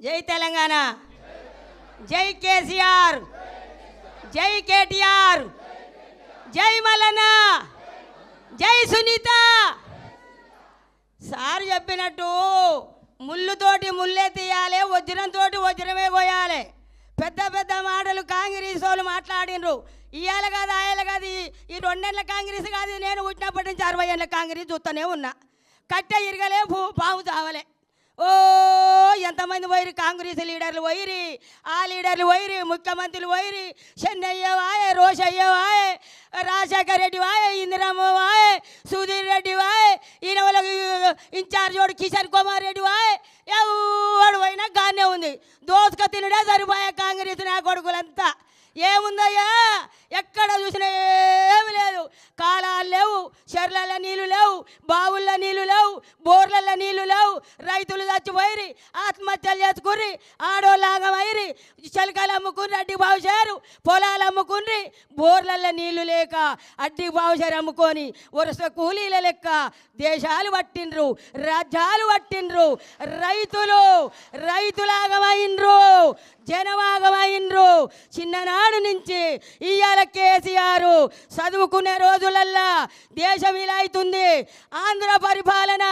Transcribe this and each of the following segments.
జై తెలంగాణ, జై కేసీఆర్, జై కేటీఆర్, జై మల్లన్న, జై సునీత. సార్ చెప్పినట్టు ముళ్ళుతోటి ముళ్ళే తీయాలి, వజ్రంతో వజ్రమే కోయాలి. పెద్ద పెద్ద మాటలు కాంగ్రెస్ వాళ్ళు మాట్లాడినరు. ఇవాళ కాదు ఆయన కాదు, ఈ 2 నెలల కాంగ్రెస్ కాదు, నేను పుట్టినప్పటి నుంచి 60 ఏళ్ళ కాంగ్రెస్ చూస్తూనే ఉన్నా. కట్టె ఇరగలే, పాము చావలే. ఓ ఎంతమంది పోయిరు, కాంగ్రెస్ లీడర్లు పోయిరి, ఆ లీడర్లు పోయిరి, ముఖ్యమంత్రులు పోయిరి. చెన్నయ్య వాయే, రోషయ్య వాయే, రాజశేఖర్ రెడ్డి వాయే, ఇందిరమ్మ వాయే, సుధీర్ రెడ్డి వాయే, ఈయన వాళ్ళకి ఇన్ఛార్జ్ వాడు కిషన్ కుమార్ రెడ్డి వాయే. ఎవడు పోయినా గానే ఉంది, దోసుక తినడే సరిపోయే కాంగ్రెస్ నా కొడుకులంతా. ఏముందయ్యా, ఎక్కడ చూసినా ఏమి లేదు. కాలాలు లేవు, చెర్లలో నీళ్ళు లేవు, బావుల్లో నీళ్ళు లేవు, బోర్లలో నీళ్ళు లేవు. రైతులు చచ్చిపోయిరి, ఆత్మహత్యలు చేసుకుర్రి, ఆడోళ్ళాగమైరి, చిలకలు అమ్ముకుని అడ్డి బావుచారు, పొలాలు అమ్ముకుని, బోర్లలో నీళ్లు లేక అడ్డి బావుచారు అమ్ముకొని వరుస కూలీల లెక్క దేశాలు పట్టిండ్రు, రాజ్యాలు పట్టిండ్రు. రైతులాగమైండ్రు, జనమాగమైండ్రు. చిన్ననాడు నుంచి ఇవాళ కేసీఆర్ చదువుకునే రోజులల్లా దేశం ఇలా అవుతుంది. ఆంధ్ర పరిపాలన,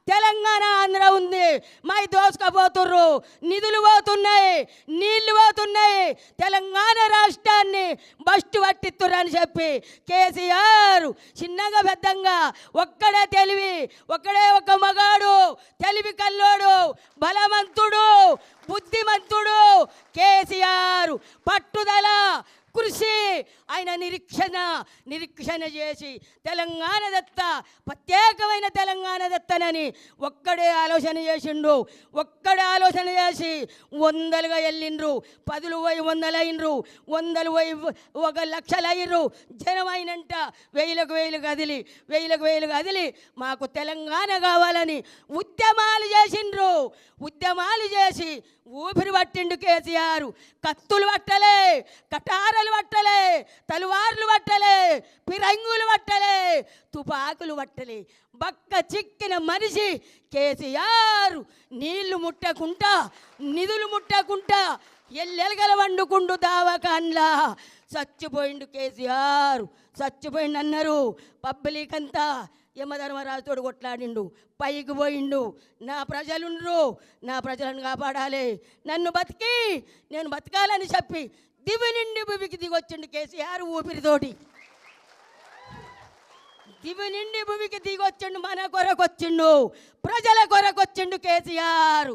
తెలంగాణ ఆంధ్ర ఉంది. మై దోసుకపోతుర్రు, నిధులు పోతున్నాయి, నీళ్లు పోతున్నాయి. తెలంగాణ రాష్ట్రాన్ని బస్టు పట్టిస్తుర్రని చెప్పి కేసీఆర్ చిన్నగా పెద్దంగా ఒక్కడే తెలివి, ఒక్కడే ఒక మగాడు, తెలివి కల్లోడు, బలవంతుడు, బుద్ధిమంతుడు కేసీఆర్. పట్టుదల, కృషి, ఆయన నిరీక్షణ చేసి తెలంగాణ దత్త, ప్రత్యేకమైన తెలంగాణ దత్తనని ఒక్కడే ఆలోచన చేసిండు. ఒక్కడే ఆలోచన చేసి 100లుగా వెళ్ళిండ్రు, 10లు పోయి 100లు అయినరు, 100లు పోయి 1,00,000 అయినరు. జనమైనంట 1000కు 1000 కదిలి మాకు తెలంగాణ కావాలని ఉద్యమాలు చేసిండ్రు. ఉద్యమాలు చేసి ఊపిరి పట్టిండు కేసీఆర్. కత్తులు పట్టలే, కటారలు పట్టలే, తలువార్లు పట్టలే, పిరంగులు పట్టలే, తుపాకులు పట్టలే. బక్క చిక్కిన మనిషి కేసీఆర్. నీళ్లు ముట్టకుంటా, నిధులు ముట్టకుంటా ఎల్లెలగల వండుకుండు దావకాన్లా చచ్చిపోయిండు కేసీఆర్. చచ్చిపోయిండు అన్నారు. పబ్లిక్ అంతా యమధర్మరాజుతోడు కొట్లాడిండు, పైకి పోయిండు. నా ప్రజలుండ్రు, నా ప్రజలను కాపాడాలి, నన్ను బతికి నేను బతకాలని చెప్పి దివి నుండి భూమికి దిగొచ్చిండు కేసీఆర్ ఊపిరితోటి. దివి నుండి భూమికి దిగొచ్చిండు, మన కొరకొచ్చిండు, ప్రజల కొరకొచ్చిండు కేసీఆర్.